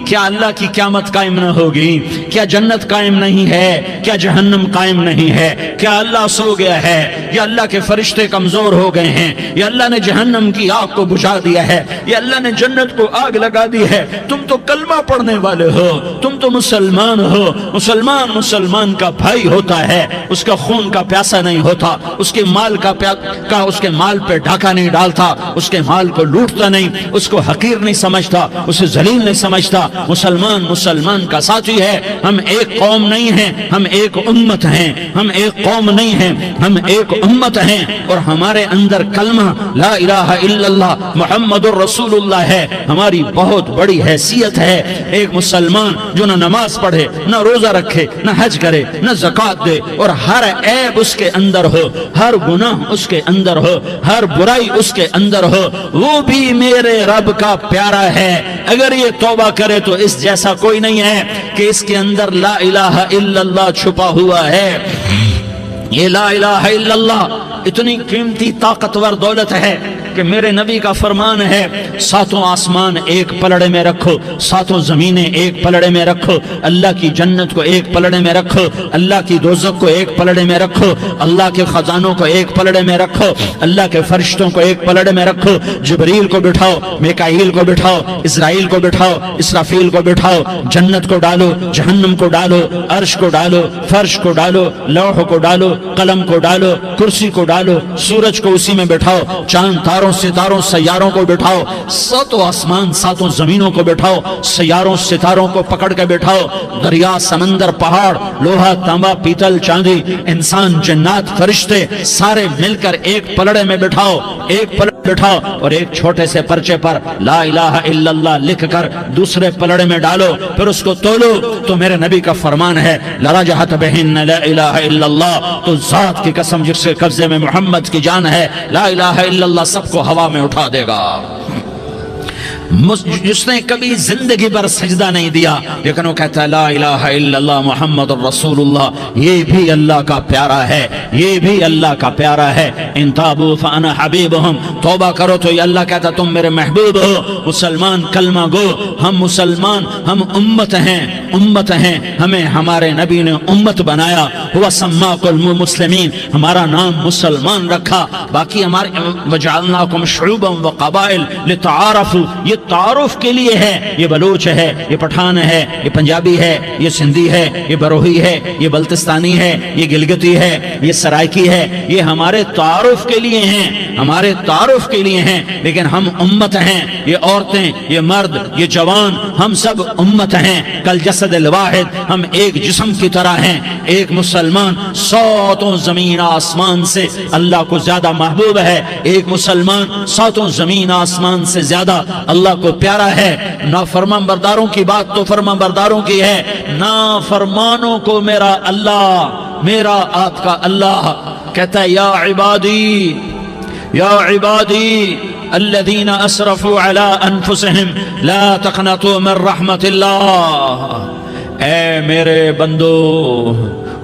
کیا اللہ کی قیامت قائم نہ ہوگی؟ کیا جنت قائم نہیں ہے؟ کیا جہنم قائم نہیں ہے؟ کیا اللہ سو گیا ہے؟ یا اللہ کے فرشتے کمزور ہو گئے ہیں؟ یا اللہ نے جہنم کی آگ کو بجھا دیا ہے؟ یا اللہ نے جنت کو آگ لگا دی ہے؟ تم تو کلمہ پڑھنے والے ہو، تم تو مسلمان ہو۔ مسلمان کا بھائی ہوتا ہے، اس کا خون کا پیاسہ نہیں ہوتا، اس کے مال اس کے مال پہ ڈھاکہ نہیں ڈالتا، اس کے مال کو لوٹتا نہیں، اس کو حقیر نہیں سمجھتا، اسے ذلیل نہیں سمجھتا۔ مسلمان کا ساتھی ہے۔ ہم ایک قوم نہیں ہیں، ہم ایک امت ہیں۔ ہم ایک قوم نہیں ہیں، ہم ایک امت ہیں، اور ہمارے اندر کلمہ لا الہ الا اللہ محمد الرسول اللہ ہے۔ ہماری بہت بڑی حیثیت ہے۔ ایک مسلمان جو نہ نماز پڑھے، نہ روزہ رکھے، نہ حج کرے، نہ زکوٰۃ دے، اور ہر عیب اس کے اندر ہو، ہر گناہ اس کے اندر ہو، ہر برائی اس کے اندر ہو، وہ بھی میرے رب کا پیارا ہے۔ اگر یہ توبہ کرے تو اس جیسا کوئی نہیں ہے کہ اس کے اندر لا الہ الا اللہ چھپا ہوا ہے۔ یہ لا الہ الا اللہ اتنی قیمتی طاقتور دولت ہے کہ میرے نبی کا فرمان ہے، ساتوں آسمان ایک پلڑے میں رکھو، ساتوں زمینیں ایک پلڑے میں رکھو، اللہ کی جنت کو ایک پلڑے میں رکھو، اللہ کی دوزخ کو ایک پلڑے میں رکھو، اللہ کے خزانوں کو ایک پلڑے میں رکھو، اللہ کے فرشتوں کو ایک پلڑے میں رکھو، جبریل کو بٹھاؤ، میکائیل کو بٹھاؤ، اسرائیل کو بٹھاؤ، اسرافیل کو بٹھاؤ، جنت کو ڈالو، جہنم کو ڈالو، عرش کو ڈالو، فرش کو ڈالو، لوح کو ڈالو، قلم کو ڈالو، کرسی کو ڈالو، سورج کو اسی میں بٹھاؤ، چاند تاروں ستاروں سیاروں کو بٹھاؤ، ساتوں آسمان ساتوں زمینوں کو بٹھاؤ، سیاروں ستاروں کو پکڑ کے بٹھاؤ، دریا سمندر پہاڑ لوہا تانبا پیتل چاندی انسان جنات فرشتے سارے مل کر ایک پلڑے میں بٹھاؤ، ایک پلڑے بٹھاؤ، اور ایک چھوٹے سے پرچے پر لا الہ الا اللہ لکھ کر دوسرے پلڑے میں ڈالو، پھر اس کو تولو تو میرے نبی کا فرمان ہے لرجحت بہن لا الہ الا اللہ، تو ذات کی قسم جس کے قبضے میں محمد کی جان ہے، لا الہ الا اللہ سب کو ہوا میں اٹھا دے گا۔ جس نے کبھی زندگی پر سجدہ نہیں دیا لیکن وہ کہتا ہے لا الہ الا اللہ محمد الرسول اللہ، یہ بھی اللہ کا پیارا ہے، یہ بھی اللہ کا پیارا ہے۔ ان تابوا فانا حبیبہم، توبہ کرو تو یہ اللہ کہتا تم میرے محبوب ہو۔ مسلمان کلمہ گو، ہم مسلمان، ہم امت ہیں، امت ہیں، ہمیں ہمارے نبی نے امت بنایا، ہوا سماکم المسلمین، ہمارا نام مسلمان رکھا، باقی ہمارے وجعلناکم شعوبا وقبائل لتعارفوا، یہ تعارف کے لیے ہے، یہ بلوچ ہے، یہ پٹھان ہے، یہ پنجابی ہے، یہ سندھی ہے، یہ بروہی ہے، یہ بلتستانی ہے، یہ گلگتی ہے، یہ سرائکی ہے، یہ ہمارے تعارف کے لیے ہیں، ہمارے تعارف کے لیے ہیں، لیکن ہم امت ہیں، یہ عورتیں، یہ مرد، یہ جوان، ہم سب امت ہیں، کل جسد الواحد، ہم ایک جسم کی طرح ہیں۔ ایک مسلمان ساتوں زمین آسمان سے اللہ کو زیادہ محبوب ہے، ایک مسلمان ساتوں زمین آسمان سے زیادہ اللہ کو پیارا ہے۔ نافرمان برداروں کی بات تو فرمان برداروں کی ہے، نافرمانوں کو میرا اللہ، میرا آپ کا اللہ کہتا ہے یا عبادی، یا عبادی الذین اسرفوا علی انفسہم لا تقنطوا من رحمت اللہ، اے میرے بندو،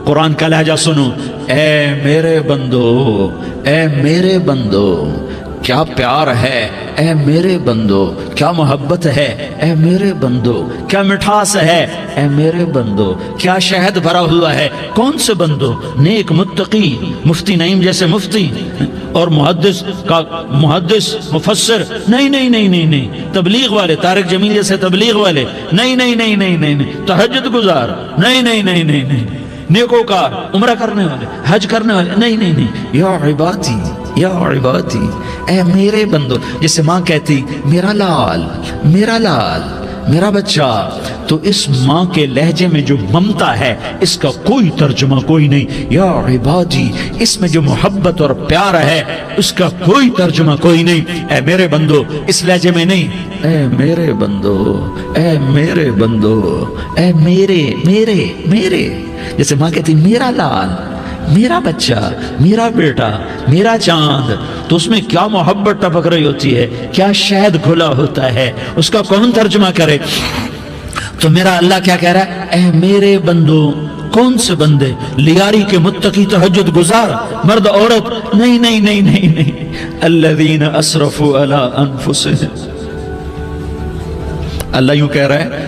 قرآن کا لہجہ سنو، اے میرے بندو، اے میرے بندو، کیا پیار ہے، اے میرے بندو، کیا محبت ہے، اے میرے بندو، کیا مٹھاس ہے، اے میرے بندو، کیا شہد بھرا ہوا ہے۔ کون سے بندو؟ نیک متقی، مفتی نعیم جیسے مفتی اور محدث مفسر، نہیں نہیں نہیں نہیں نہیں، تبلیغ والے طارق جمیل جیسے تبلیغ والے، نہیں نہیں نہیں نہیں نہیں، تہجد گزار، نہیں نہیں نہیں نہیں نہیں، نیکوکار، عمرہ کرنے والے، حج کرنے والے، نہیں نہیں نہیں، یا عبادی، یا عبادی، اے میرے بندو، جسے ماں کہتی میرا لال، میرا لال، میرا بچہ، تو اس ماں کے لہجے میں جو ممتا ہے اس کا کوئی ترجمہ کوئی نہیں۔ یا عبادی، اس میں جو محبت اور پیار ہے اس کا کوئی ترجمہ کوئی نہیں۔ اے میرے بندو، اس لہجے میں نہیں، اے میرے بندو، اے میرے بندو، اے میرے میرے میرے، جیسے ماں کہتی میرا لال، میرا بچہ، میرا بیٹا، میرا چاند، تو اس میں کیا محبت ٹپک رہی ہوتی ہے، کیا شہد کھلا ہوتا ہے، اس کا کون ترجمہ کرے؟ تو میرا اللہ کیا کہہ رہا ہے، اے میرے بندو، کون سے بندے؟ لیاری کے متقی، تہجد گزار، مرد عورت، نہیں نہیں نہیں نہیں نہیں، الذین اسرفوا علی انفسہم، اللہ یوں کہہ رہا ہے،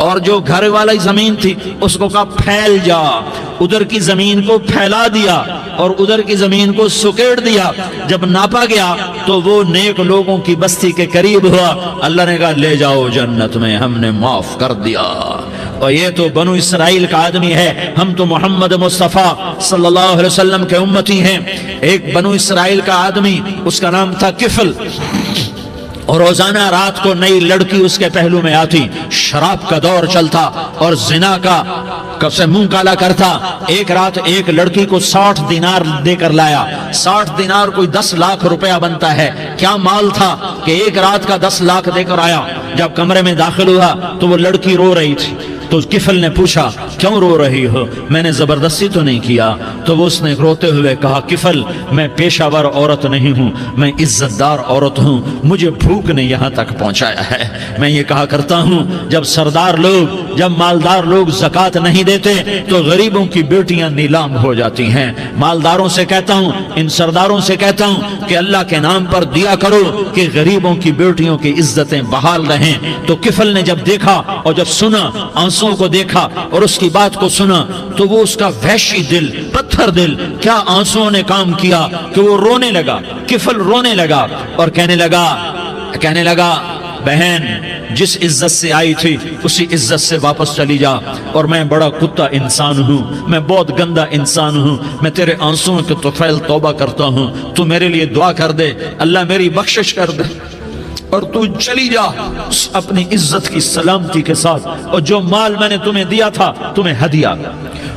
اور جو گھر والی زمین تھی اس کو کہا پھیل جا، ادھر کی زمین کو پھیلا دیا اور ادھر کی زمین کو سکیڑ دیا۔ جب ناپا گیا تو وہ نیک لوگوں کی بستی کے قریب ہوا، اللہ نے کہا لے جاؤ جنت میں، ہم نے معاف کر دیا۔ اور یہ تو بنو اسرائیل کا آدمی ہے، ہم تو محمد مصطفیٰ صلی اللہ علیہ وسلم کے امتی ہیں۔ ایک بنو اسرائیل کا آدمی، اس کا نام تھا کفل، اور روزانہ رات کو نئی لڑکی اس کے پہلو میں آتی، شراب کا دور چلتا اور زنا کا کب سے منہ کالا کرتا۔ ایک رات ایک لڑکی کو 60 دینار دے کر لایا۔ 60 دینار کوئی 10 لاکھ روپیہ بنتا ہے۔ کیا مال تھا کہ ایک رات کا 10 لاکھ دے کر آیا۔ جب کمرے میں داخل ہوا تو وہ لڑکی رو رہی تھی، تو کفل نے پوچھا کیوں رو رہی ہو؟ میں نے زبردستی تو نہیں کیا۔ تو وہ اس نے روتے ہوئے کہا کفل میں پیشہ ور عورت نہیں ہوں، میں عزت دار عورت ہوں، مجھے بھوک نے یہاں تک پہنچایا ہے۔ میں یہ کہا کرتا ہوں جب سردار لوگ، جب مالدار لوگ زکوٰۃ نہیں دیتے تو غریبوں کی بیٹیاں نیلام ہو جاتی ہیں۔ مالداروں سے کہتا ہوں، ان سرداروں سے کہتا ہوں کہ اللہ کے نام پر دیا کرو کہ غریبوں کی بیٹیوں کی عزتیں بحال رہیں۔ تو کفل نے جب دیکھا اور جب سنا، آنسوں کو دیکھا اور اس کی بات کو سنا، تو وہ اس کا وحشی دل، پتھر دل، کیا آنسوں نے کام کیا کہ وہ رونے لگا۔ کفل رونے لگا اور کہنے لگا بہن جس عزت سے آئی تھی اسی عزت سے واپس چلی جا، اور میں بڑا کتا انسان ہوں، میں بہت گندا انسان ہوں، میں تیرے آنسوں کے طفیل توبہ کرتا ہوں، تو میرے لیے دعا کر دے، اللہ میری بخشش کر دے، اور تو چلی جا اپنی عزت کی سلامتی کے ساتھ، اور جو مال میں نے تمہیں دیا تھا تمہیں ہدیہ۔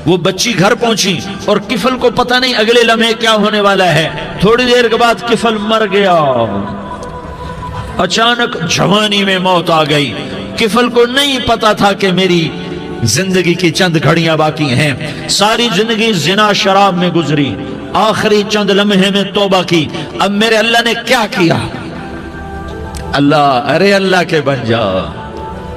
وہ بچی گھر پہنچی اور کفل کو پتہ نہیں اگلے لمحے کیا ہونے والا ہے۔ تھوڑی دیر کے بعد کفل مر گیا، اچانک جوانی میں موت آ گئی۔ کفل کو نہیں پتا تھا کہ میری زندگی کی چند گھڑیاں باقی ہیں، ساری زندگی زنا شراب میں گزری، آخری چند لمحے میں توبہ کی، اب میرے اللہ نے کیا کیا؟ اللہ کے بن جاؤ،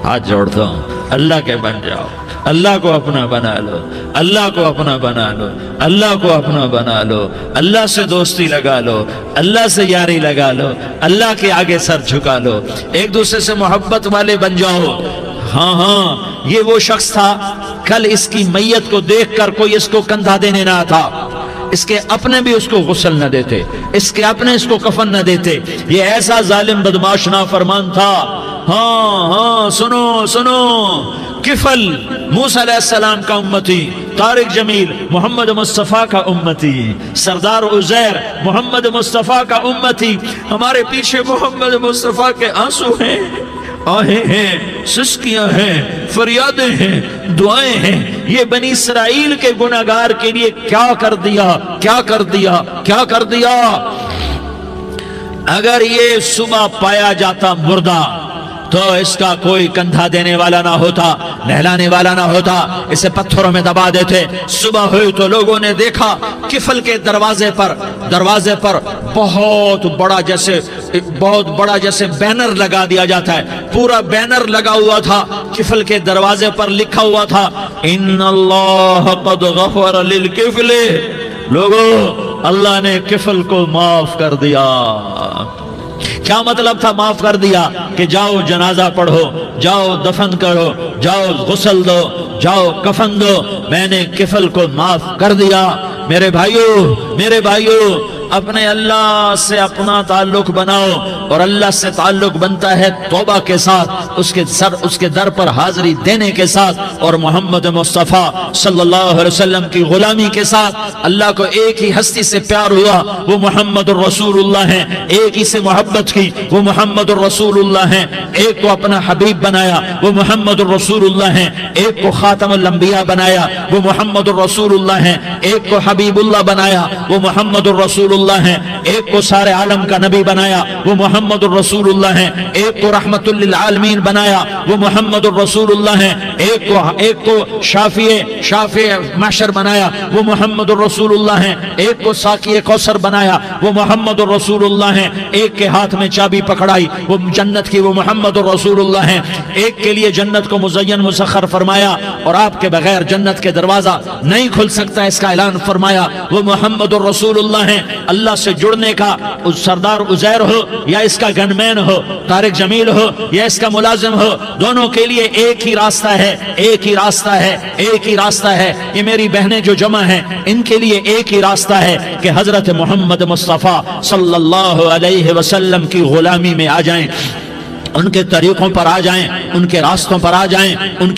ہاتھ جوڑتا ہوں، اللہ کے بن جاؤ، اللہ کو اپنا بنا لو، اللہ کو اپنا بنا لو، اللہ کو اپنا بنا لو، اللہ سے دوستی لگا لو، اللہ سے یاری لگا لو، اللہ کے آگے سر جھکا لو، ایک دوسرے سے محبت والے بن جاؤ۔ ہاں یہ وہ شخص تھا، کل اس کی میت کو دیکھ کر کوئی اس کو کندھا دینے نہ آتا، اس کے اپنے بھی اس کو غسل نہ دیتے، اس کے اپنے اس کو کفن نہ دیتے، یہ ایسا ظالم بدماش نافرمان تھا۔ ہاں سنو، کفل موسیٰ علیہ السلام کا امتی، طارق جمیل محمد مصطفیٰ کا امتی، سردار عزیر محمد مصطفیٰ کا امتی، ہمارے پیچھے محمد مصطفیٰ کے آنسو ہیں، آہیں ہیں، سسکیاں ہیں، فریادیں ہیں، دعائیں ہیں۔ یہ بنی اسرائیل کے گناہگار کے لیے کیا کر دیا۔ اگر یہ صبح پایا جاتا مردہ تو اس کا کوئی کندھا دینے والا نہ ہوتا، نہلانے والا نہ ہوتا، اسے پتھروں میں دبا دیتے۔ صبح ہوئی تو لوگوں نے دیکھا کفل کے دروازے پر بہت بڑا جیسے بینر لگا دیا جاتا ہے، پورا بینر لگا ہوا تھا، کفل کے دروازے پر لکھا ہوا تھا ان اللہ قد غفر للکفل، لوگو اللہ نے کفل کو معاف کر دیا۔ کیا مطلب تھا معاف کر دیا؟ کہ جاؤ جنازہ پڑھو، جاؤ دفن کرو، جاؤ غسل دو، جاؤ کفن دو، میں نے کفل کو معاف کر دیا۔ میرے بھائیو اپنے اللہ سے اپنا تعلق بناؤ، اور اللہ سے تعلق بنتا ہے توبہ کے ساتھ، اس کے در پر حاضری دینے کے ساتھ، اور محمد مصطفیٰ صلی اللہ علیہ وسلم کی غلامی کے ساتھ۔ اللہ کو ایک ہی ہستی سے پیار ہوا، وہ محمد الرسول اللہ ہیں، ایک ہی سے محبت کی، وہ محمد الرسول اللہ ہیں، ایک کو اپنا حبیب بنایا، وہ محمد الرسول اللہ ہیں، ایک کو خاتم الانبیاء بنایا، وہ محمد الرسول اللہ ہیں، ایک کو حبیب اللہ بنایا، وہ محمد الرسول اللہ ہیں، ایک کو سارے عالم کا نبی بنایا، وہ محمد الرسول اللہ ہیں، ایک کو رحمت للعالمین بنایا، وہ محمد الرسول اللہ ہیں، ایک کو شافع محشر بنایا، وہ محمد الرسول اللہ ہیں، ایک کو ساقی کوثر بنایا، وہ محمد الرسول اللہ ہیں، ایک کے ہاتھ میں چابی پکڑائی وہ جنت کی، وہ محمد الرسول اللہ ہیں، ایک کے لیے جنت کو مزین مسخر فرمایا اور آپ کے بغیر جنت کے دروازہ نہیں کھل سکتا اس کا اعلان فرمایا، وہ محمد الرسول اللہ ہیں، اللہ سے جڑنے کا، اس سردار عزیر ہو یا اس کا گن مین ہو، طارق جمیل ہو یا اس کا ملازم ہو، دونوں کے لیے ایک ہی راستہ ہے، ایک ہی راستہ ہے، ایک ہی راستہ ہے۔ یہ میری بہنیں جو جمع ہیں ان کے لیے ایک ہی راستہ ہے کہ حضرت محمد مصطفیٰ صلی اللہ علیہ وسلم کی غلامی میں آ جائیں، ان کے طریقوں پر آ جائیں، ان کے راستوں پر آ جائیں، ان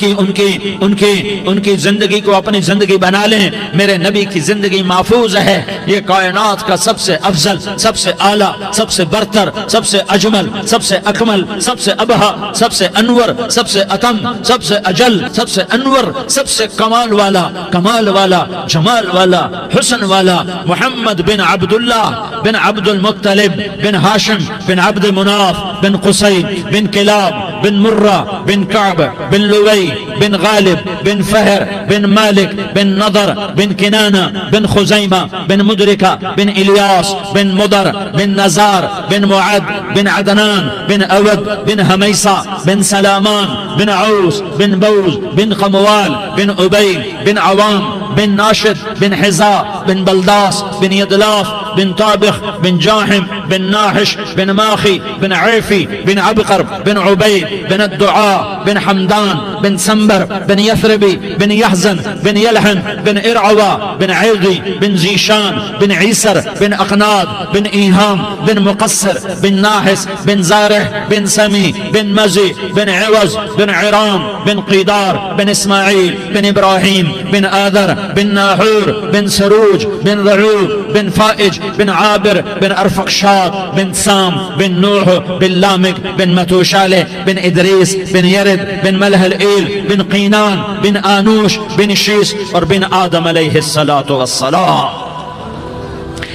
کی زندگی کو اپنی زندگی بنا لیں۔ میرے نبی کی زندگی محفوظ ہے۔ یہ کائنات کا سب سے افضل، سب سے اعلیٰ، سب سے برتر، سب سے اجمل، سب سے اکمل، سب سے ابہا، سب سے انور، سب سے اتم، سب سے اجل، سب سے انور، سب سے کمال والا، کمال والا، جمال والا، حسن والا محمد بن عبداللہ بن عبد المطلب بن ہاشم بن عبد مناف بن قصی بن کلاب بن مرہ بن کعب بن لوی بن غالب بن فہر بن مالک بن نضر بن کنانہ بن خزیمہ بن مدرکہ بن الیاس بن مدر بن نزار بن معد بن عدنان بن اود بن حمیسہ بن سلامان بن عوس بن بوز بن قموال بن عبید بن عوام بن ناشد بن حزا بن بلداس بن یدلاف بن طابخ بن جاحم بن ناحش بن ماخی بن عیفی بن عبقر بن عبید بن الدعاء بن حمدان بن سنبر بن یثربی بن یحزن بن یلحن بن ارعوا بن عیغی بن زیشان بن عیسر بن اقناد بن ایہام بن مقصر بن ناحس بن زارح بن سمی بن مزی بن عوض بن عرام بن قیدار بن اسماعیل بن ابراہیم بن آذر بن ناحور بن سروج بن رعوب بن فائج بن عابر بن ارفقشاد بن سام بن نوح بن لامک بن متوشالہ بن ادریس بن یرد بن ملح الایل بن قینان بن آنوش بن شیس اور بن آدم علیہ السلام۔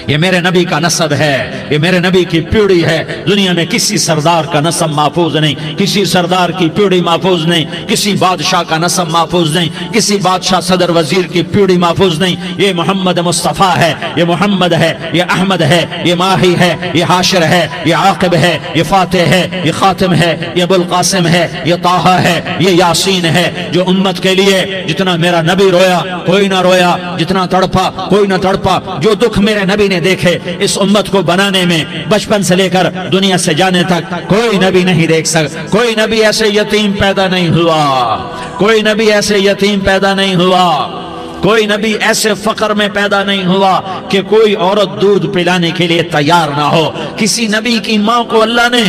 یہ میرے نبی کا نسب ہے، یہ میرے نبی کی پیڑھی ہے۔ دنیا میں کسی سردار کا نسب محفوظ نہیں، کسی سردار کی پیڑھی محفوظ نہیں، کسی بادشاہ کا نسب محفوظ نہیں، کسی بادشاہ صدر وزیر کی پیڑھی محفوظ نہیں۔ یہ محمد مصطفیٰ ہے، یہ محمد ہے، یہ احمد ہے، یہ ماہی ہے، یہ حاشر ہے، یہ عاقب ہے، یہ فاتح ہے، یہ خاتم ہے، یہ ابو القاسم ہے، یہ طٰہٰ ہے، یہ یاسین ہے۔ جو امت کے لیے جتنا میرا نبی رویا کوئی نہ رویا، جتنا تڑپا کوئی نہ تڑپا، جو دکھ میرے نبی نے دیکھے اس امت کو بنانے میں، بچپن سے لے کر دنیا سے جانے تک کوئی نبی نہیں دیکھ سکتا۔ کوئی نبی ایسے یتیم پیدا نہیں ہوا، کوئی نبی ایسے یتیم پیدا نہیں ہوا، کوئی نبی ایسے فقر میں پیدا نہیں ہوا کہ کوئی عورت دودھ پلانے کے لیے تیار نہ ہو۔ کسی نبی کی ماں کو اللہ نے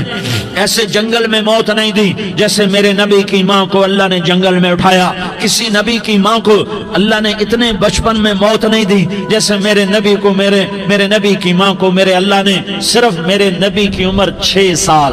ایسے جنگل میں موت نہیں دی جیسے میرے نبی کی ماں کو اللہ نے جنگل میں اٹھایا۔ کسی نبی کی ماں کو اللہ نے اتنے بچپن میں موت نہیں دی جیسے میرے نبی کو، میرے نبی کی ماں کو میرے اللہ نے صرف میرے نبی کی عمر 6 سال،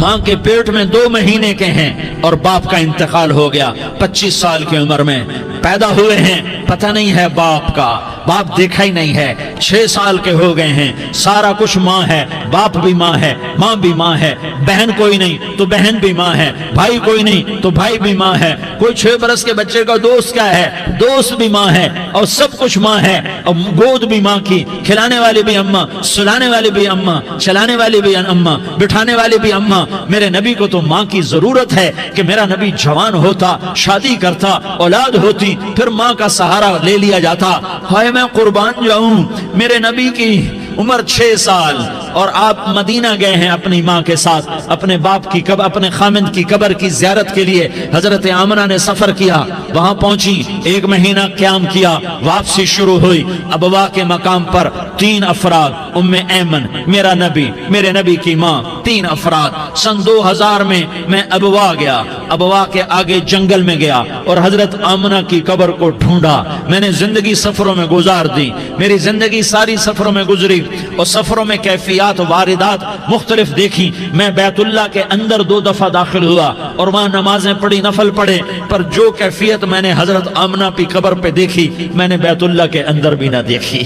ماں کے پیٹ میں 2 مہینے کے ہیں اور باپ کا انتقال ہو گیا 25 سال کی عمر میں پیدا ہوئے ہیں، پتہ نہیں ہے باپ کا، باپ دیکھا ہی نہیں ہے، 6 سال کے ہو گئے ہیں، سارا کچھ ماں ہے، باپ بھی ماں ہے، ماں بھی ماں ہے، بہن کوئی نہیں تو بہن بھی ماں ہے، بھائی کوئی نہیں تو بھائی بھی ماں ہے، کوئی 6 برس کے بچے کا دوست کیا ہے، دوست بھی ماں ہے، اور سب کچھ ماں ہے، اور گود بھی ماں کی، کھلانے والی بھی اماں، سلانے والی بھی اماں، چلانے والی بھی اماں، بٹھانے والی بھی اماں۔ میرے نبی کو تو ماں کی ضرورت ہے کہ میرا نبی جوان ہوتا، شادی کرتا، اولاد ہوتی، پھر ماں کا سہارا لے لیا جاتا۔ ہائے میں قربان جاؤں، میرے نبی کی عمر 6 سال اور آپ مدینہ گئے ہیں اپنی ماں کے ساتھ، اپنے باپ کی اپنے خامند کی قبر کی زیارت کے لیے حضرت آمنہ نے سفر کیا، وہاں پہنچی، 1 مہینہ قیام کیا، واپسی شروع ہوئی۔ ابوا کے مقام پر 3 افراد، ام ایمن، میرا نبی، میرے نبی کی ماں، 3 افراد۔ سن 2000 میں ابوا گیا، ابوا کے آگے جنگل میں گیا اور حضرت آمنہ کی قبر کو ڈھونڈا۔ میں نے زندگی سفروں میں گزار دی، میری زندگی ساری سفروں میں گزری اور سفروں میں کیفیات واردات مختلف دیکھی۔ میں بیت اللہ کے اندر 2 دفعہ داخل ہوا اور وہاں نمازیں پڑھی، نفل پڑھے، پر جو کیفیت میں نے حضرت آمنہ کی قبر پہ دیکھی میں نے بیت اللہ کے اندر بھی نہ دیکھی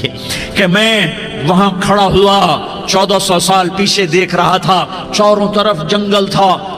کہ میں وہاں کھڑا ہوا 1400 سال پیچھے دیکھ رہا تھا، چاروں طرف جنگل تھا،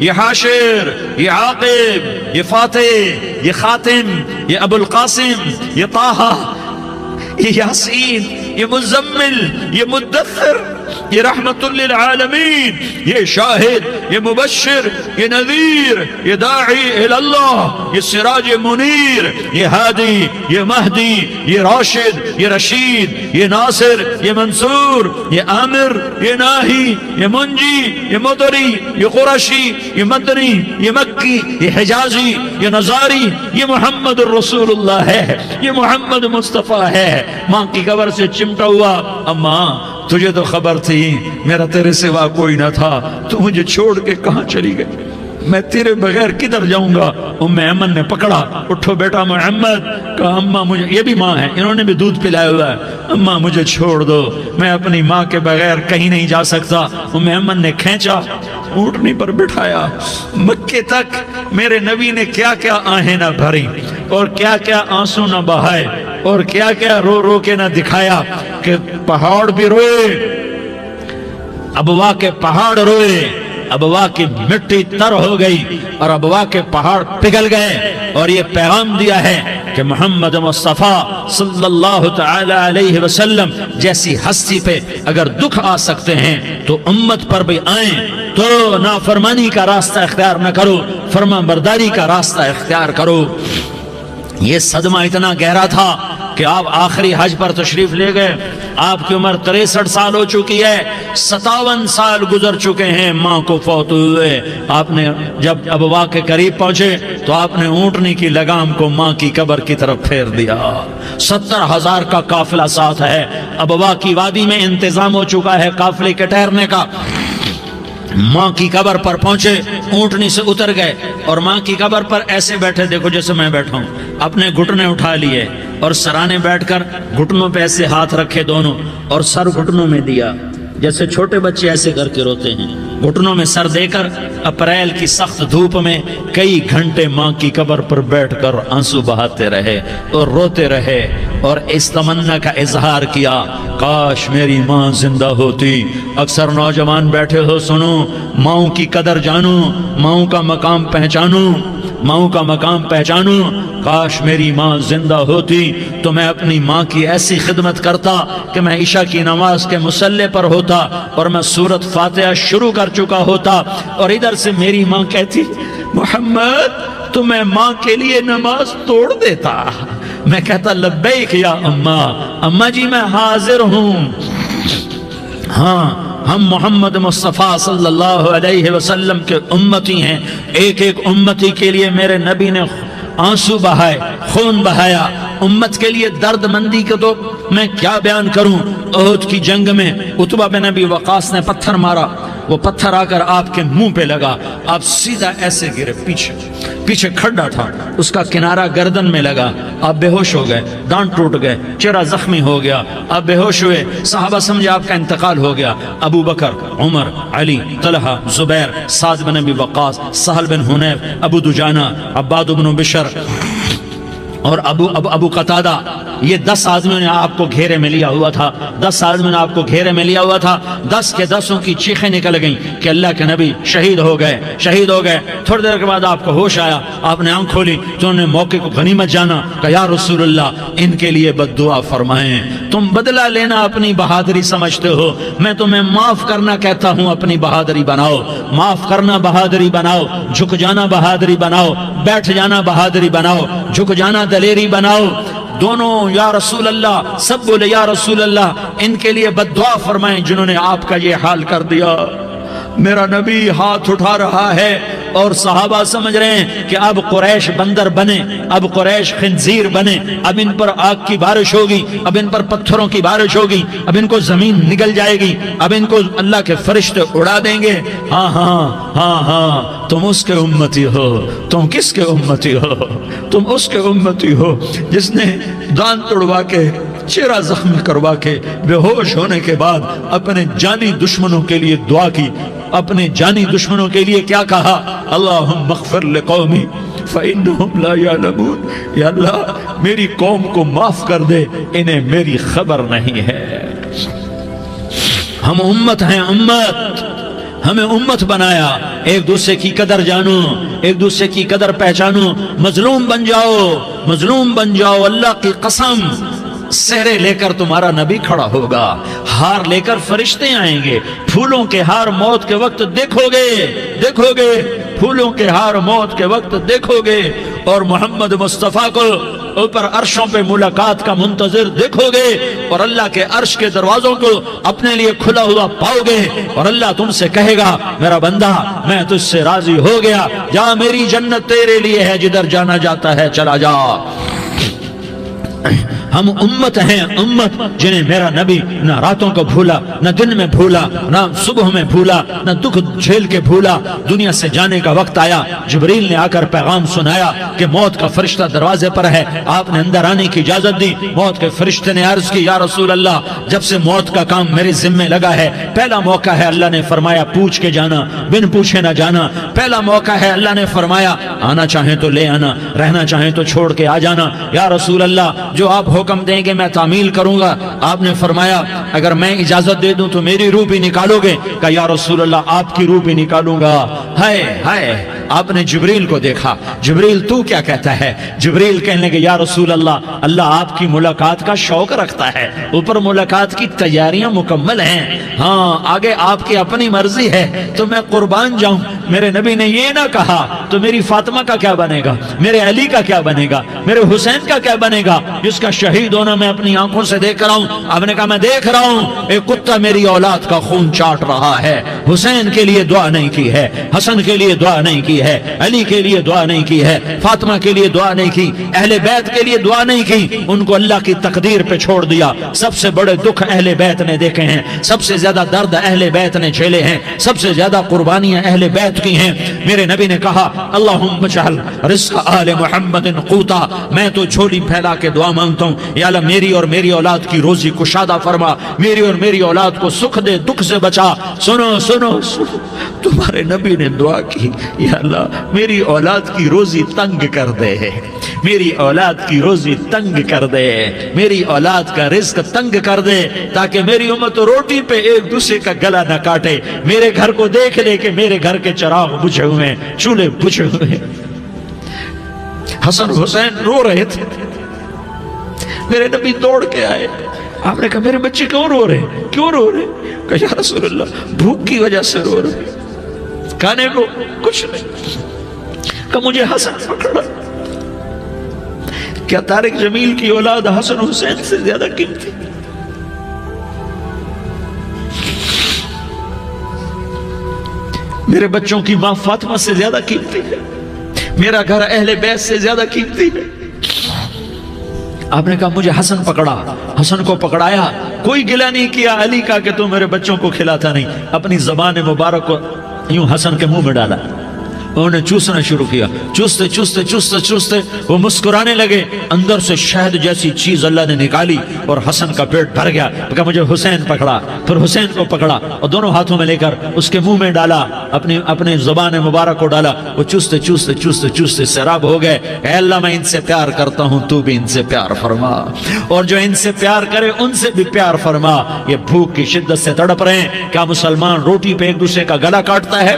یہ حاشر، یہ عاقب، یہ فاتح، یہ خاتم، یہ ابو القاسم، یہ طٰہٰ، یہ یاسین، یہ مزمل، یہ مدثر، یہ رحمت للعالمین، یہ شاہد، یہ مبشر، یہ نذیر، یہ داعی اللہ، یہ سراج منیر، یہ ہادی، یہ مہدی، یہ راشد، یہ رشید، یہ ناصر، یہ منصور، یہ عامر، یہ ناہی، یہ منجی، یہ مدری، یہ قرشی، یہ مدنی، یہ مکی، یہ حجازی، یہ نظاری، یہ محمد الرسول اللہ ہے، یہ محمد مصطفیٰ ہے۔ ماں کی قبر سے چمٹا ہوا، اماں تجھے تو خبر تھی میرا تیرے سوا کوئی نہ تھا، تو مجھے چھوڑ کے کہاں چلی گئی، میں تیرے بغیر کدھر جاؤں گا؟ ام ایمن نے پکڑا، اٹھو بیٹا محمد، کہا اماں مجھے، یہ بھی ماں ہے، انہوں نے بھی دودھ پلایا ہوا ہے، اماں مجھے چھوڑ دو، میں اپنی ماں کے بغیر کہیں نہیں جا سکتا۔ ام ایمن نے کھینچا، اونٹنی پر بٹھایا، مکے تک میرے نبی نے کیا کیا آہیں نہ بھری اور کیا کیا آنسو نہ بہائے اور کیا کیا رو رو کے نہ دکھایا کہ پہاڑ بھی روئے، ابوا کے پہاڑ روئے، ابوا کی مٹی تر ہو گئی اور ابوا کے پہاڑ پگھل گئے، اور یہ پیغام دیا ہے کہ محمد مصطفیٰ صلی اللہ تعالی علیہ وسلم جیسی ہستی پہ اگر دکھ آ سکتے ہیں تو امت پر بھی آئیں، تو نافرمانی کا راستہ اختیار نہ کرو، فرما برداری کا راستہ اختیار کرو۔ یہ صدمہ اتنا گہرا تھا کہ آپ آخری حج پر تشریف لے گئے، آپ کی عمر 63 سال ہو چکی ہے، 57 سال گزر چکے ہیں ماں کو فوت ہوئے۔ آپ نے جب ابوا کے قریب پہنچے تو آپ نے اونٹنی کی لگام کو ماں کی قبر کی طرف پھیر دیا۔ 70,000 کا قافلہ ساتھ ہے، ابوا کی وادی میں انتظام ہو چکا ہے قافلے کے ٹھہرنے کا۔ ماں کی قبر پر پہنچے، اونٹنی سے اتر گئے اور ماں کی قبر پر ایسے بیٹھے، دیکھو جیسے میں بیٹھا ہوں، اپنے گھٹنے اٹھا لیے اور سرانے بیٹھ کر گھٹنوں پہ ایسے ہاتھ رکھے دونوں اور سر گھٹنوں میں دیا، جیسے چھوٹے بچے ایسے کر کے روتے ہیں، گھٹنوں میں سر دے کر اپریل کی سخت دھوپ میں کئی گھنٹے ماں کی قبر پر بیٹھ کر آنسو بہاتے رہے اور روتے رہے اور اس تمنا کا اظہار کیا، کاش میری ماں زندہ ہوتی۔ اکثر نوجوان بیٹھے ہو، سنو، ماؤں کی قدر جانو، ماؤں کا مقام پہچانو، ماؤں کا مقام پہچانو۔ کاش میری ماں زندہ ہوتی تو میں اپنی ماں کی ایسی خدمت کرتا کہ میں عشاء کی نماز کے مصلی پر ہوتا اور میں سورۃ فاتحہ شروع کر چکا ہوتا، اور ادھر سے میری ماں کہتی محمد تو میں ماں کے لیے نماز توڑ دیتا، میں کہتا لبیک یا اماں، اماں جی میں حاضر ہوں۔ ہاں، ہم محمد مصطفیٰ صلی اللہ علیہ وسلم کے امتی ہیں، ایک ایک امتی کے لیے میرے نبی نے آنسو بہائے، خون بہایا، امت کے لیے درد مندی کو تو میں کیا بیان کروں۔ احد کی جنگ میں عتبہ بن ابی وقاص نے پتھر مارا، وہ پتھر آ کر آپ کے منہ پہ لگا، آپ سیدھا ایسے گرے، پیچھے کھڈا تھا، اس کا کنارہ گردن میں لگا، آپ بے ہوش ہو گئے، دانت ٹوٹ گئے، چہرہ زخمی ہو گیا، آپ بے ہوش ہوئے، صحابہ سمجھے آپ کا انتقال ہو گیا۔ ابو بکر، عمر، علی، طلحہ، زبیر، سعد بن ابی وقاص، سہل بن حنیف، ابو دجانہ، عباد بن بشر اور ابو قتادہ، یہ 10 آدمیوں نے آپ کو گھیرے میں لیا ہوا تھا، 10 آدمیوں نے آپ کو گھیرے میں لیا ہوا تھا، 10 کے 10 کی چیخیں نکل گئیں کہ اللہ کے نبی شہید ہو گئے۔ تھوڑی دیر کے بعد آپ کو ہوش آیا، آپ نے آنکھ کھولی تو انہوں نے موقع کو غنیمت جانا، کہ یا رسول اللہ ان کے لیے بد دعا فرمائیں، تم بدلہ لینا اپنی بہادری سمجھتے ہو، میں تمہیں معاف کرنا کہتا ہوں، اپنی بہادری بناؤ، معاف کرنا بہادری بناؤ، جھک جانا بہادری بناؤ، بیٹھ جانا بہادری بناؤ، جھک جانا دلیری بناؤ۔ دونوں یا رسول اللہ، سب بولے یا رسول اللہ، ان کے لیے بد دعا فرمائیں جنہوں نے آپ کا یہ حال کر دیا۔ میرا نبی ہاتھ اٹھا رہا ہے اور صحابہ سمجھ رہے ہیں کہ اب قریش بندر بنے، اب قریش خنزیر بنے، اب ان پر آگ کی بارش ہوگی، اب ان پر پتھروں کی بارش ہوگی، اب ان کو زمین نگل جائے گی، اب ان کو اللہ کے فرشتے اڑا دیں گے۔ ہاں ہاں ہاں ہاں، تم اس کے امتی ہو۔ تم کس کے امتی ہو؟ تم اس کے امتی ہو جس نے دان توڑوا کے، چہرہ زخم کروا کے، بے ہوش ہونے کے بعد اپنے جانی دشمنوں کے لیے دعا کی، اپنے جانی دشمنوں کے لیے کیا کہا؟ اللہم اغفر لقومی فإنہم لا یعلمون، یا اللہ میری قوم کو معاف کر دے، انہیں میری خبر نہیں ہے۔ ہم امت ہیں، امت ہمیں امت بنایا، ایک دوسرے کی قدر جانو، ایک دوسرے کی قدر پہچانو، مظلوم بن جاؤ، مظلوم بن جاؤ، اللہ کی قسم سہرے لے کر تمہارا نبی کھڑا ہوگا، ہار لے کر فرشتے آئیں گے، پھولوں کے ہار موت کے وقت دیکھو گے پھولوں کے ہار موت کے وقت دیکھو گے، اور محمد مصطفیٰ کو اوپر عرشوں پہ ملاقات کا منتظر دیکھو گے، اور اللہ کے عرش کے دروازوں کو اپنے لیے کھلا ہوا پاؤ گے، اور اللہ تم سے کہے گا میرا بندہ میں تجھ سے راضی ہو گیا، جا میری جنت تیرے لیے ہے، جدھر جانا جاتا ہے چلا جا۔ ہم امت ہیں، امت جنہیں میرا نبی نہ راتوں کو بھولا، نہ دن میں بھولا، نہ صبح میں بھولا، نہ دکھ جھیل کے بھولا۔ دنیا سے جانے کا وقت آیا، جبریل نے آ کر پیغام سنایا کہ موت کا فرشتہ دروازے پر ہے، آپ نے اندر آنے کی اجازت دی۔ موت کے فرشتے نے عرض کی یا رسول اللہ، جب سے موت کا کام میرے ذمہ لگا ہے، پہلا موقع ہے، اللہ نے فرمایا پوچھ کے جانا، بن پوچھے نہ جانا۔ پہلا موقع ہے، اللہ نے فرمایا آنا چاہیں تو لے آنا، رہنا چاہیں تو چھوڑ کے آ جانا۔ یا رسول اللہ جو آپ حکم دیں گے میں تعمیل کروں گا۔ آپ نے فرمایا اگر میں اجازت دے دوں تو میری روح بھی نکالو گے؟ کہا یا رسول اللہ آپ کی روح بھی نکالوں گا۔ ہائے آپ نے جبریل کو دیکھا، جبریل تو کیا کہتا ہے؟ جبریل کہنے لگے یا رسول اللہ، اللہ آپ کی ملاقات کا شوق رکھتا ہے، اوپر ملاقات کی تیاریاں مکمل ہیں، ہاں آگے آپ کی اپنی مرضی ہے تو میں قربان جاؤں۔ میرے نبی نے یہ نہ کہا تو میری فاطمہ کا کیا بنے گا، میرے علی کا کیا بنے گا، میرے حسین کا کیا بنے گا جس کا شہید ہونا میں اپنی آنکھوں سے دیکھ رہا ہوں۔ آپ نے کہا میں دیکھ رہا ہوں ایک کتا میری اولاد کا خون چاٹ رہا ہے۔ حسین کے لیے دعا نہیں کی ہے، حسن کے لیے دعا نہیں کی ہے، علی کے لیے دعا نہیں کی ہے، فاطمہ کے لیے دعا نہیں کی، اہل بیت کے لیے دعا نہیں کی، ان کو اللہ کی تقدیر پہ چھوڑ دیا۔ سب سے بڑے دکھ اہل بیت نے دیکھے ہیں، سب سے زیادہ درد اہل بیت نے جھیلے ہیں، سب سے زیادہ قربانیاں اہل بیت کی ہیں۔ میرے نبی نے کہا اللہم اجعل رزق آل محمد قوتا، میں تو جھولی پھیلا کے دعا مانگتا ہوں یا اللہ میری اور میری اولاد کی روزی کشادہ فرما، میری اور میری اولاد کو سکھ دے، دکھ سے بچا۔ سنو سنو سنو، تمہارے نبی نے دعا کی یا اللہ میری اولاد کی روزی تنگ کر دے، میری اولاد کی روزی تنگ کر دے، میری اولاد کا رزق تنگ کر دے، تاکہ میری امت روٹی پہ ایک دوسرے کا گلا نہ کاٹے، میرے گھر کو دیکھ لے کہ میرے گھر کے چراغ بجھے ہوئے ہیں، چولہے بجھے ہوئے ہیں۔ حسن حسین رو رہے تھے، میرے نبی دوڑ کے آئے، آپ نے کہا میرے بچے کیوں رو رہے، کیوں رو رہے؟ کہا یا رسول اللہ بھوک کی وجہ سے رو رہے، کھانے کو کچھ نہیں۔ کہا مجھے حسن پکڑا۔ کیا طارق جمیل کی اولاد حسن حسین سے زیادہ قیمتی؟ میرے بچوں کی ماں فاطمہ سے زیادہ قیمتی ہے، میرا گھر اہل بیت سے زیادہ قیمتی ہے۔ آپ نے کہا مجھے حسن پکڑا، حسن کو پکڑایا، کوئی گلہ نہیں کیا علی کا کہ تو میرے بچوں کو کھلاتا نہیں، اپنی زبان مبارک کو یوں حسن کے منہ میں ڈالا، انہوں نے چوسنا شروع کیا، چوستے چوستے چوستے چوستے وہ مسکرانے لگے، اندر سے شہد جیسی چیز اللہ نے نکالی اور حسن کا پیٹ بھر گیا۔ کہا مجھے حسین پکڑا، پھر حسین کو پکڑا اور دونوں ہاتھوں میں لے کر اس کے منہ میں ڈالا، اپنے زبان مبارک کو ڈالا، وہ چوستے چوستے چوستے چوستے سیراب ہو گئے۔ اے اللہ میں ان سے پیار کرتا ہوں، تو بھی ان سے پیار فرما، اور جو ان سے پیار کرے ان سے بھی پیار فرما۔ یہ بھوک کی شدت سے تڑپ رہے ہیں، کیا مسلمان روٹی پہ ایک دوسرے کا گلا کاٹتا ہے؟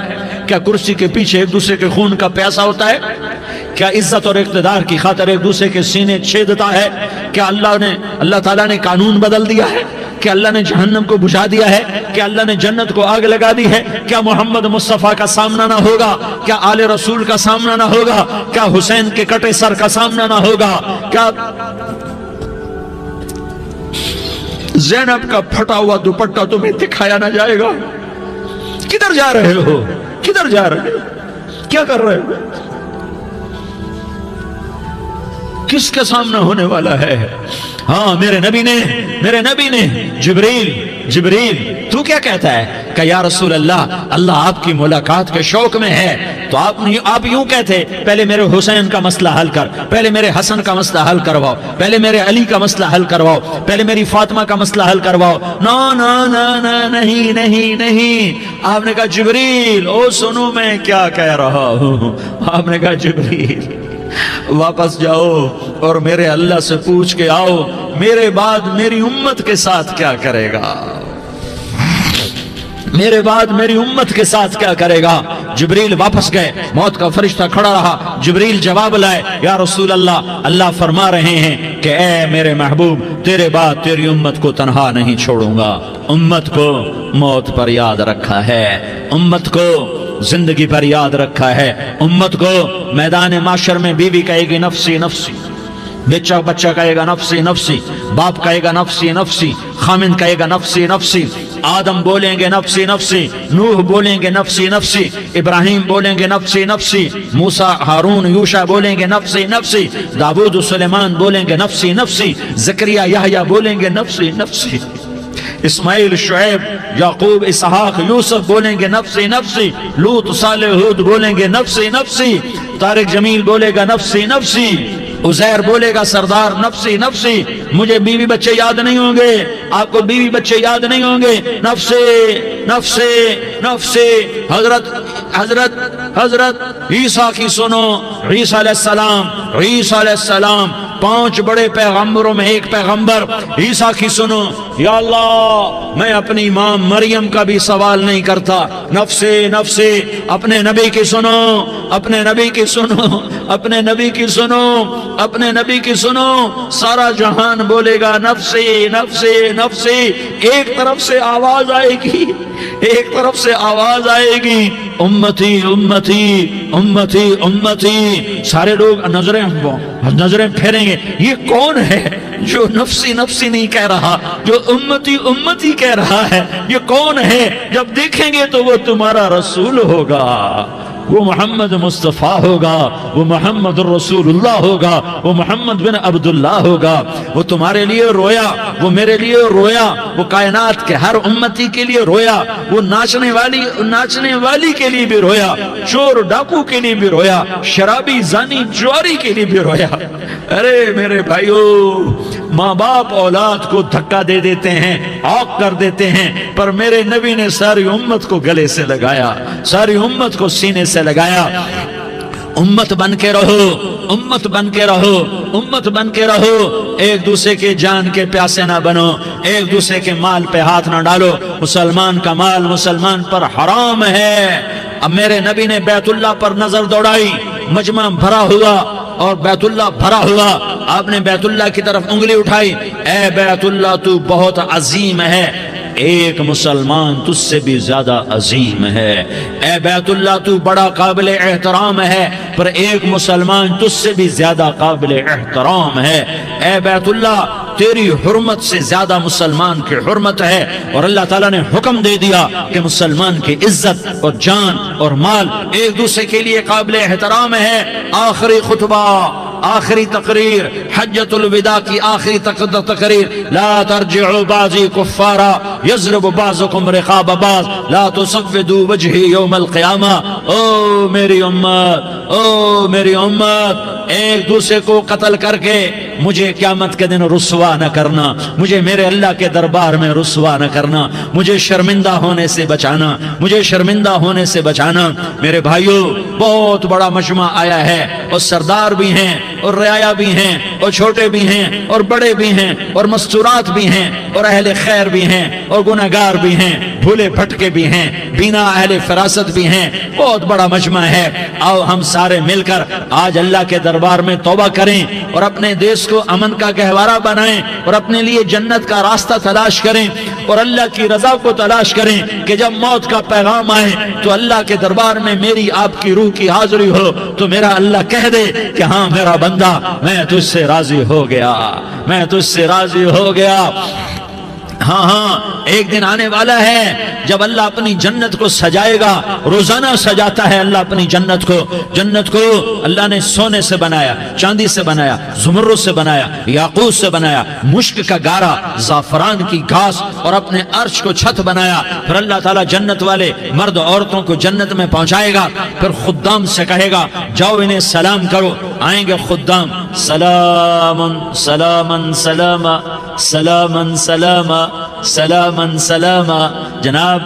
کیا کرسی کے پیچھے ایک دوسرے کے خون کا پیاسا ہوتا ہے؟ کیا عزت اور اقتدار کی خاطر ایک دوسرے کے سینے چھیدتا ہے؟ کیا اللہ تعالیٰ نے قانون بدل دیا ہے؟ کیا اللہ نے جہنم کو بجھا دیا ہے؟ کیا اللہ نے جنت کو آگ لگا دی ہے؟ کیا محمد مصطفیٰ کا سامنا نہ ہوگا؟ کیا آل رسول کا سامنا نہ ہوگا؟ کیا حسین کے کٹے سر کا سامنا نہ ہوگا؟ کیا زینب کا پھٹا ہوا دوپٹہ تمہیں دکھایا نہ جائے گا؟ کدھر جا رہے ہو؟ کدھر جا رہے ہو؟ کیا کر رہے ہو؟ کس کے سامنے ہونے والا ہے؟ ہاں میرے نبی نے جبریل تو کیا کہتا ہے کہ یا رسول اللہ آپ کی ملاقات کے شوق میں ہے، تو آپ یوں کہتے پہلے میرے حسین کا مسئلہ حل کر، پہلے میرے حسن کا مسئلہ حل کرواؤ، پہلے میرے علی کا مسئلہ حل کرواؤ، پہلے میری فاطمہ کا مسئلہ حل کرواؤ۔ نہیں۔ آپ نے کہا جبریل او سنو میں کیا کہہ رہا ہوں۔ آپ نے کہا جبریل واپس جاؤ اور میرے اللہ سے پوچھ کے آؤ میرے بعد میری امت کے ساتھ کیا کرے گا۔ میرے بعد میری امت کے ساتھ کیا کرے گا؟ جبریل واپس گئے، موت کا فرشتہ کھڑا رہا، جبریل جواب لائے، یا رسول اللہ، اللہ فرما رہے ہیں کہ اے میرے محبوب، تیرے بعد تیری امت کو تنہا نہیں چھوڑوں گا۔ امت کو موت پر یاد رکھا ہے، امت کو زندگی پر یاد رکھا ہے، امت کو میدان معاشر میں بیوی کہے گی نفسی نفسی، بچہ کہے گا نفسی نفسی، باپ کہے گا نفسی نفسی، خامن کہے گا نفسی نفسی، آدم بولیں گے نفسی نفسی، نوح بولیں گے نفسی نفسی، ابراہیم بولیں گے نفسی نفسی، موسیٰ ہارون یوشع بولیں گے نفسی نفسی، داؤد سلیمان بولیں گے نفسی نفسی، زکریا یحییٰ بولیں گے نفسی نفسی، اسماعیل شعیب یعقوب اسحاق یوسف بولیں گے نفسی نفسی، لوط صالح ہود بولیں گے نفسی نفسی، طارق جمیل بولے گا نفسی نفسی، عزیر بولے گا سردار نفسی نفسی، مجھے بیوی بچے یاد نہیں ہوں گے، آپ کو بیوی بچے یاد نہیں ہوں گے، نفسی نفسی نفسی۔ حضرت عیسیٰ کی سنو، عیسیٰ علیہ السلام 5 بڑے پیغمبروں میں ایک پیغمبر عیسیٰ کی سنو، یا اللہ میں اپنی ماں مریم کا بھی سوال نہیں کرتا، نفسی نفسی۔ اپنے نبی کی سنو، اپنے نبی کی سنو، اپنے نبی کی سنو، اپنے نبی کی سنو، سارا جہان بولے گا نفسی نفسی نفسی۔ ایک طرف سے آواز آئے گی، ایک طرف سے آواز آئے گی، امتی امتی امتی امتی۔ سارے لوگ نظریں پھیریں گے، یہ کون ہے جو نفسی نفسی نہیں کہہ رہا، جو امتی امتی کہہ رہا ہے؟ یہ کون ہے؟ جب دیکھیں گے تو وہ تمہارا رسول ہوگا، وہ محمد مصطفیٰ ہوگا، وہ محمد الرسول اللہ ہوگا، وہ محمد بن عبداللہ ہوگا۔ وہ تمہارے لیے رویا، وہ میرے لیے رویا، وہ کائنات کے ہر امتی کے لیے رویا، وہ ناچنے والی کے لیے بھی رویا، چور ڈاکو کے لیے بھی رویا، شرابی زانی جواری کے لیے بھی رویا۔ ارے میرے بھائیو، ماں باپ اولاد کو دھکا دے دیتے ہیں، عاق کر دیتے ہیں، پر میرے نبی نے ساری امت کو گلے سے لگایا، ساری امت کو سینے سے لگایا۔ امت بن کے رہو، امت بن کے رہو، امت بن کے رہو، ایک دوسرے کے جان کے پیاسے نہ بنو، ایک دوسرے کے مال پہ ہاتھ نہ ڈالو۔ مسلمان کا مال مسلمان پر حرام ہے۔ اب میرے نبی نے بیت اللہ پر نظر دوڑائی، مجمع بھرا ہوا اور بیت اللہ بھرا ہوا، آپ نے بیت اللہ کی طرف انگلی اٹھائی، اے بیت اللہ تو بہت عظیم ہے، ایک مسلمان تجھ سے بھی زیادہ عظیم ہے، اے بیت اللہ تو بڑا قابل احترام ہے، پر ایک مسلمان تجھ سے بھی زیادہ قابل احترام ہے، اے بیت اللہ تیری حرمت سے زیادہ مسلمان کی حرمت ہے۔ اور اللہ تعالیٰ نے حکم دے دیا کہ مسلمان کی عزت اور جان اور مال ایک دوسرے کے لیے قابل احترام ہے۔ آخری خطبہ، آخری تقریر، حجۃ الوداع کی آخری تقریر، لا ترجعوا بعضی کفارا یضرب بعضکم رقاب بعض لا تصفدوا وجہی یوم القیامہ۔ او میری امت، او میری امت، ایک دوسرے کو قتل کر کے مجھے قیامت کے دن رسوا نہ کرنا، مجھے میرے اللہ کے دربار میں رسوا نہ کرنا، مجھے شرمندہ ہونے سے بچانا، مجھے شرمندہ ہونے سے بچانا۔ میرے بھائیو، بہت بڑا مجمع آیا ہے، اور سردار بھی ہیں اور رعایا بھی ہیں اور چھوٹے بھی ہیں اور بڑے بھی ہیں اور مستورات بھی ہیں اور اہل خیر بھی ہیں اور گناہگار بھی ہیں، بھولے بھٹکے بھی ہیں، بینا اہل فراست بھی ہیں، بہت بڑا مجمع ہے۔ آؤ ہم سارے مل کر آج اللہ کے دربار میں توبہ کریں اور اپنے دیش کو امن کا گہوارہ بنائیں اور اپنے لیے جنت کا راستہ تلاش کریں اور اللہ کی رضا کو تلاش کریں کہ جب موت کا پیغام آئے تو اللہ کے دربار میں میری آپ کی روح کی حاضری ہو تو میرا اللہ کہہ دے کہ ہاں میرا بندہ، میں تجھ سے راضی ہو گیا، میں تجھ سے راضی ہو گیا۔ ہاں ایک دن آنے والا ہے جب اللہ اپنی جنت کو سجائے گا، روزانہ سجاتا ہے اللہ اپنی جنت کو۔ جنت کو اللہ نے سونے سے بنایا، چاندی سے بنایا، زمرد سے بنایا، یاقوت سے بنایا، مشک کا گارا، زعفران کی گھاس اور اپنے عرش کو چھت بنایا۔ پھر اللہ تعالیٰ جنت والے مرد عورتوں کو جنت میں پہنچائے گا، پھر خدام سے کہے گا جاؤ انہیں سلام کرو۔ آئیں گے خدام، سلامن سلامن سلاما سلامن سلاما سلامن سلاما۔ جناب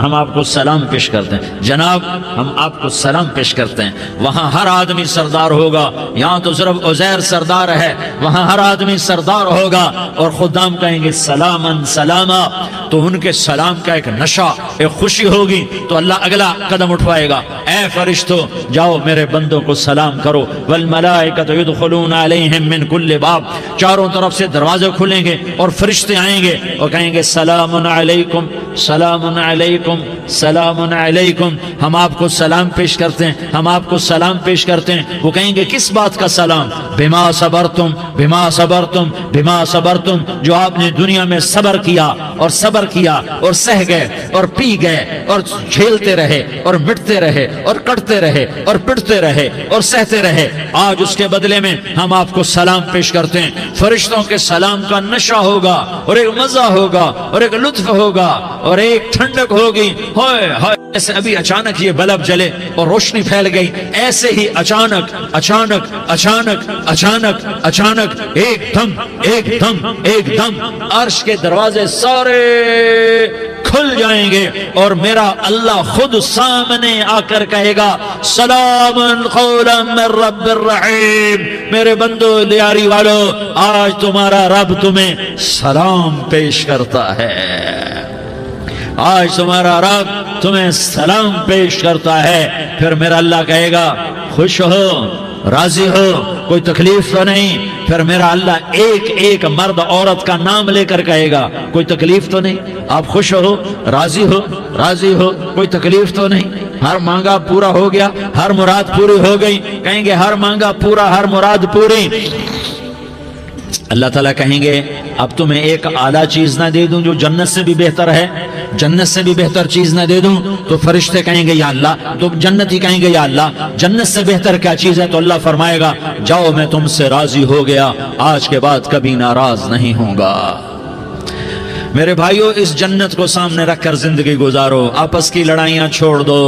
ہم آپ کو سلام پیش کرتے ہیں، جناب ہم آپ کو سلام پیش کرتے ہیں۔ وہاں ہر آدمی سردار ہوگا، یہاں تو صرف عزیر سردار ہے، وہاں ہر آدمی سردار ہوگا اور خدام کہیں گے سلامن سلاما۔ تو ان کے سلام کا ایک نشہ، ایک خوشی ہوگی، تو اللہ اگلا قدم اٹھوائے گا، اے فرشتوں جاؤ میرے بندوں کو سلام کرو، والملائکۃ یدخلون علیہم من کل باب، چاروں طرف سے دروازے کھلیں گے اور فرشتے آئیں گے اور کہیں گے سلام علیکم سلام علیکم سلام علیکم، ہم آپ کو سلام پیش کرتے ہیں، ہم آپ کو سلام پیش کرتے ہیں۔ وہ کہیں گے کس بات کا سلام؟ بما صبرتم بما صبرتم بما صبرتم، جو آپ نے دنیا میں صبر کیا اور صبر کیا اور سہ گئے اور پی گئے اور جھیلتے رہے اور مٹتے رہے اور کٹتے رہے اور پٹتے رہے اور سہتے رہے، آج اس کے بدلے میں ہم آپ کو سلام پیش کرتے ہیں۔ فرشتوں کے سلام کا نشہ ہوگا اور ایک مزہ ہوگا اور ایک لطف ہوگا اور ایک ٹھنڈک ہوگی، ہائے ہائے، ایسے ابھی اچانک یہ بلب جلے اور روشنی پھیل گئی، ایسے ہی اچانک اچانک اچانک اچانک اچانک ایک دم ایک دم ایک دم عرش کے دروازے سارے کھل جائیں گے اور میرا اللہ خود سامنے آ کر کہے گا سلام قولا من رب الرحیم، میرے بندو دیاری والو، آج تمہارا رب تمہیں سلام پیش کرتا ہے، آج تمہارا رب تمہیں سلام پیش کرتا ہے۔ پھر میرا اللہ کہے گا خوش ہو، راضی ہو، کوئی تکلیف تو نہیں؟ پھر میرا اللہ ایک ایک مرد عورت کا نام لے کر کہے گا کوئی تکلیف تو نہیں؟ آپ خوش ہو، راضی ہو، راضی ہو، کوئی تکلیف تو نہیں؟ ہر مانگا پورا ہو گیا، ہر مراد پوری ہو گئی؟ کہیں گے ہر مانگا پورا، ہر مراد پوری۔ اللہ تعالیٰ کہیں گے اب تمہیں ایک اعلیٰ چیز نہ دے دوں جو جنت سے بھی بہتر ہے؟ جنت سے بھی بہتر چیز نہ دے دوں؟ تو فرشتے کہیں گے یا اللہ، تو جنتی کہیں گے یا اللہ جنت سے بہتر کیا چیز ہے؟ تو اللہ فرمائے گا جاؤ میں تم سے راضی ہو گیا، آج کے بعد کبھی ناراض نہیں ہوں گا۔ میرے بھائیو، اس جنت کو سامنے رکھ کر زندگی گزارو، آپس کی لڑائیاں چھوڑ دو،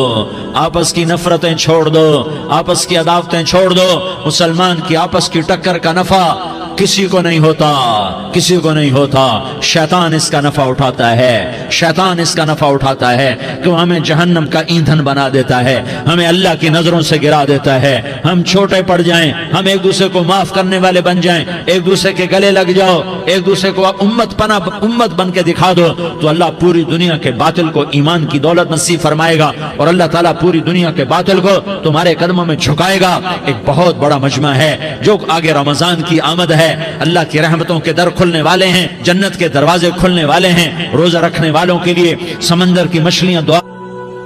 آپس کی نفرتیں چھوڑ دو، آپس کی عداوتیں چھوڑ دو۔ مسلمان کی آپس کی ٹکر کا نفع کسی کو نہیں ہوتا، کسی کو نہیں ہوتا، شیطان اس کا نفع اٹھاتا ہے، شیطان اس کا نفع اٹھاتا ہے کہ ہمیں جہنم کا ایندھن بنا دیتا ہے، ہمیں اللہ کی نظروں سے گرا دیتا ہے، ہم چھوٹے پڑ جائیں، ہم ایک دوسرے کو معاف کرنے والے بن جائیں، ایک دوسرے کے گلے لگ جاؤ، ایک دوسرے کو امت بن کے دکھا دو، تو اللہ پوری دنیا کے باطل کو ایمان کی دولت نصیب فرمائے گا اور اللہ تعالیٰ پوری دنیا کے باطل کو تمہارے قدموں میں جھکائے گا۔ ایک بہت بڑا مجمع ہے جو آگے رمضان کی آمد ہے، اللہ کی رحمتوں کے در کھلنے والے ہیں، جنت کے دروازے کھلنے والے ہیں، روزہ رکھنے والوں کے لیے سمندر کی مچھلیاں دعا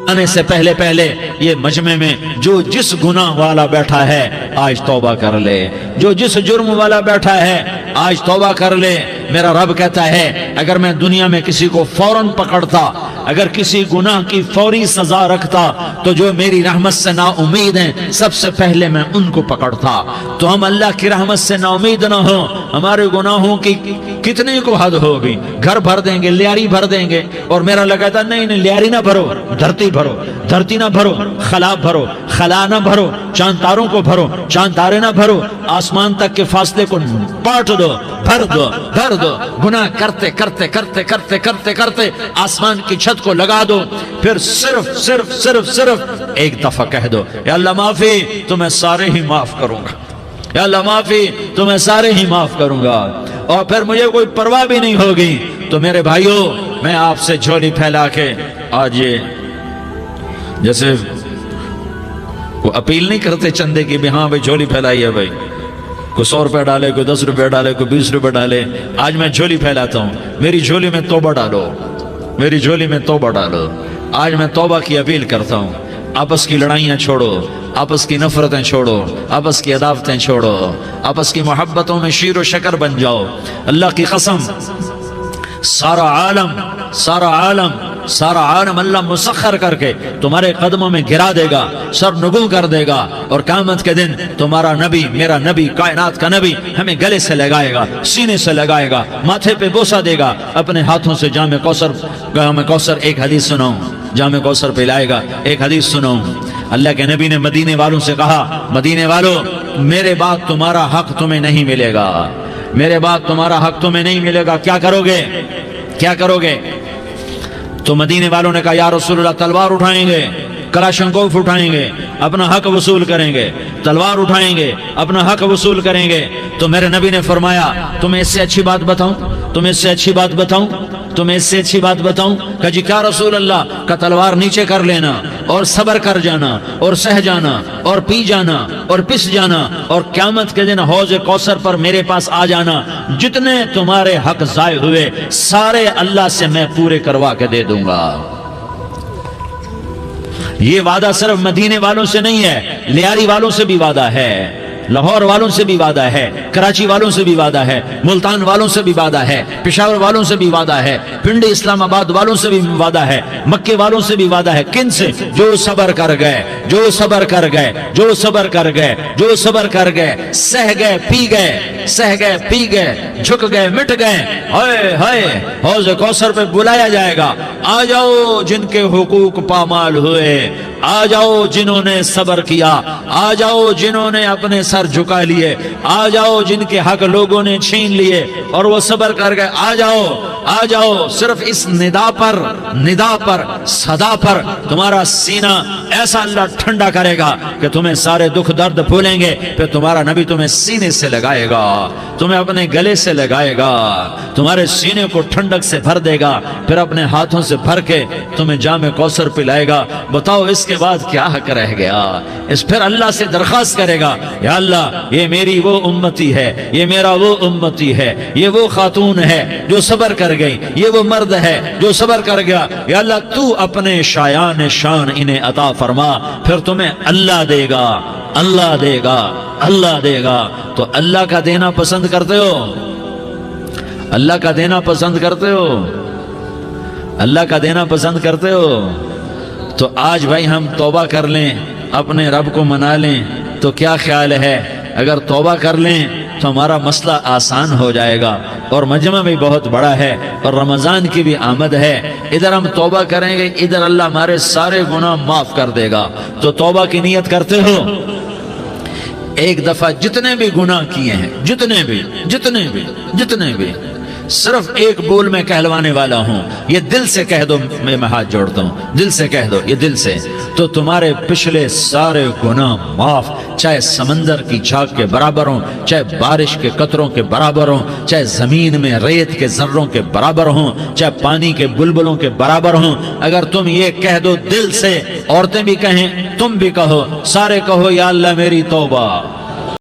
آنے سے پہلے پہلے یہ مجمع میں جو جس گناہ والا بیٹھا ہے آج توبہ کر لے، جو جس جرم والا بیٹھا ہے آج توبہ کر لے۔ میرا رب کہتا ہے اگر میں دنیا میں کسی کو فوراً پکڑتا، اگر کسی گناہ کی فوری سزا رکھتا تو جو میری رحمت سے نا امید ہیں سب سے پہلے میں ان کو پکڑتا۔ تو ہم اللہ کی رحمت سے نا امید نہ ہو، ہمارے گناہوں کی کتنے کو حد ہوگی، گھر بھر دیں گے، لیاری بھر دیں گے، اور میرا لگا تھا نہیں نہیں لیاری نہ بھرو، دھرتی بھرو، دھرتی نہ بھرو، خلا بھرو، خلا نہ بھرو، چاند تاروں کو بھرو، چاند تارے نہ بھرو، آسمان تک کے فاصلے کو پاٹ دو، بھر دو، بھر دو، گناہ کرتے کرتے کرتے کرتے کرتے کرتے آسمان کی چھت کو لگا دو، پھر صرف صرف صرف صرف ایک دفعہ کہہ دو یا اللہ معافی، تو میں سارے ہی معاف کروں گا، یا اللہ معافی، تو میں سارے ہی معاف کروں گا، اور پھر مجھے کوئی پرواہ بھی نہیں ہوگی۔ تو میرے بھائیوں، میں آپ سے جھولی پھیلا کے آج یہ جیسے وہ اپیل نہیں کرتے چندے کی بھی ہاں بھائی جھولی پھیلائی ہے، بھائی کوئی 100 روپے ڈالے، کوئی 10 روپے ڈالے، کوئی 20 روپے ڈالے، آج میں جھولی پھیلاتا ہوں، میری جھولی میں توبہ ڈالو، میری جھولی میں توبہ ڈالو۔ آج میں توبہ کی اپیل کرتا ہوں، آپس کی لڑائیاں چھوڑو، آپس کی نفرتیں چھوڑو، آپس کی عداوتیں چھوڑو، آپس کی محبتوں میں شیر و شکر بن جاؤ۔ اللہ کی قسم سارا عالم اللہ مسخر کر کے تمہارے قدموں میں گرا دے گا، سر نگوں کر دے گا، اور قیامت کے دن تمہارا نبی، میرا نبی، کائنات کا نبی ہمیں گلے سے لگائے گا، سینے سے لگائے گا، ماتھے پہ بوسہ دے گا، اپنے ہاتھوں سے جام کوثر ایک حدیث سناؤں، جام کوثر پلائے گا، ایک حدیث سناؤں۔ اللہ کے نبی نے مدینے والوں سے کہا، مدینے والوں میرے بعد تمہارا حق تمہیں نہیں ملے گا، میرے بعد تمہارا حق تمہیں نہیں ملے گا، کیا کرو گے، کیا کرو گے؟ تو مدینے والوں نے کہا یا رسول اللہ تلوار اٹھائیں گے، کلاشنکوف اٹھائیں گے، اپنا حق وصول کریں گے، تلوار اٹھائیں گے، اپنا حق وصول کریں گے۔ تو میرے نبی نے فرمایا تمہیں اس سے اچھی بات بتاؤں، تمہیں اس سے اچھی بات بتاؤں، تمہیں اس سے اچھی بات بتاؤں؟ کہ جی کیا رسول اللہ؟ کا تلوار نیچے کر لینا اور صبر کر جانا اور سہ جانا اور پی جانا اور پس جانا اور قیامت کے دن حوض کوثر پر میرے پاس آ جانا، جتنے تمہارے حق ضائع ہوئے سارے اللہ سے میں پورے کروا کے دے دوں گا۔ یہ وعدہ صرف مدینے والوں سے نہیں ہے، لیاری والوں سے بھی وعدہ ہے، لاہور والوں سے بھی وعدہ ہے، کراچی والوں سے بھی وعدہ ہے، ملتان والوں سے بھی وعدہ ہے، پشاور والوں سے بھی وعدہ ہے، پنڈی اسلام آباد والوں سے بھی وعدہ ہے، مکے والوں سے بھی وعدہ ہے۔ کن سے؟ جو صبر کر گئے، جو صبر کر گئے، جو صبر کر گئے، جو صبر کر گئے، سہ گئے پی گئے، سہ گئے پی گئے، جھک گئے مٹ گئے، ہائے ہائے حوض کوثر پہ بلایا جائے گا، آ جاؤ جن کے حقوق پامال ہوئے، آ جاؤ جنہوں نے صبر کیا، آ جاؤ جنہوں نے اپنے سر جھکا لیے، آ جاؤ جن کے حق لوگوں نے چھین لیے اور وہ صبر کر گئے، آ جاؤ آ جاؤ۔ صرف اس ندا پر صدا پر تمہارا سینہ ایسا اللہ ٹھنڈا کرے گا کہ تمہیں سارے دکھ درد بھولیں گے، پھر تمہارا نبی تمہیں سینے سے لگائے گا، تمہیں اپنے گلے سے لگائے گا، تمہارے سینے کو ٹھنڈک سے بھر دے گا، پھر اپنے ہاتھوں سے بھر کے تمہیں جام کوثر پلائے گا۔ بتاؤ اس کے بعد کیا حق رہ گیا؟ اس پھر اللہ سے درخواست کرے گا، یا اللہ یہ میری وہ امتی ہے، یہ میرا وہ امتی ہے، یہ وہ خاتون ہے جو صبر کر گئی، یہ وہ مرد ہے جو صبر کر گیا، یا اللہ تو اپنے شایان شان انہیں عطا فرما، پھر تمہیں اللہ دے گا، اللہ دے گا، اللہ دے گا۔ تو اللہ کا دینا پسند کرتے ہو؟ اللہ کا دینا پسند کرتے ہو؟ اللہ کا دینا پسند کرتے ہو؟ تو آج بھائی ہم توبہ کر لیں، اپنے رب کو منا لیں، تو کیا خیال ہے اگر توبہ کر لیں تو ہمارا مسئلہ آسان ہو جائے گا، اور مجمع بھی بہت بڑا ہے اور رمضان کی بھی آمد ہے، ادھر ہم توبہ کریں گے، ادھر اللہ ہمارے سارے گناہ معاف کر دے گا۔ تو توبہ کی نیت کرتے ہو؟ ایک دفعہ جتنے بھی گناہ کیے ہیں، جتنے بھی صرف ایک بول میں کہلوانے والا ہوں، یہ دل سے کہہ دو، میں ہاتھ جوڑتا ہوں، دل سے کہہ دو، یہ دل سے، تو تمہارے پچھلے سارے گناہ معاف، چاہے سمندر کی جھاگ کے برابر ہوں، چاہے بارش کے قطروں کے برابر ہوں، چاہے زمین میں ریت کے ذروں کے برابر ہوں، چاہے پانی کے بلبلوں کے برابر ہوں۔ اگر تم یہ کہہ دو دل سے، عورتیں بھی کہیں، تم بھی کہو، سارے کہو، یا اللہ میری توبہ،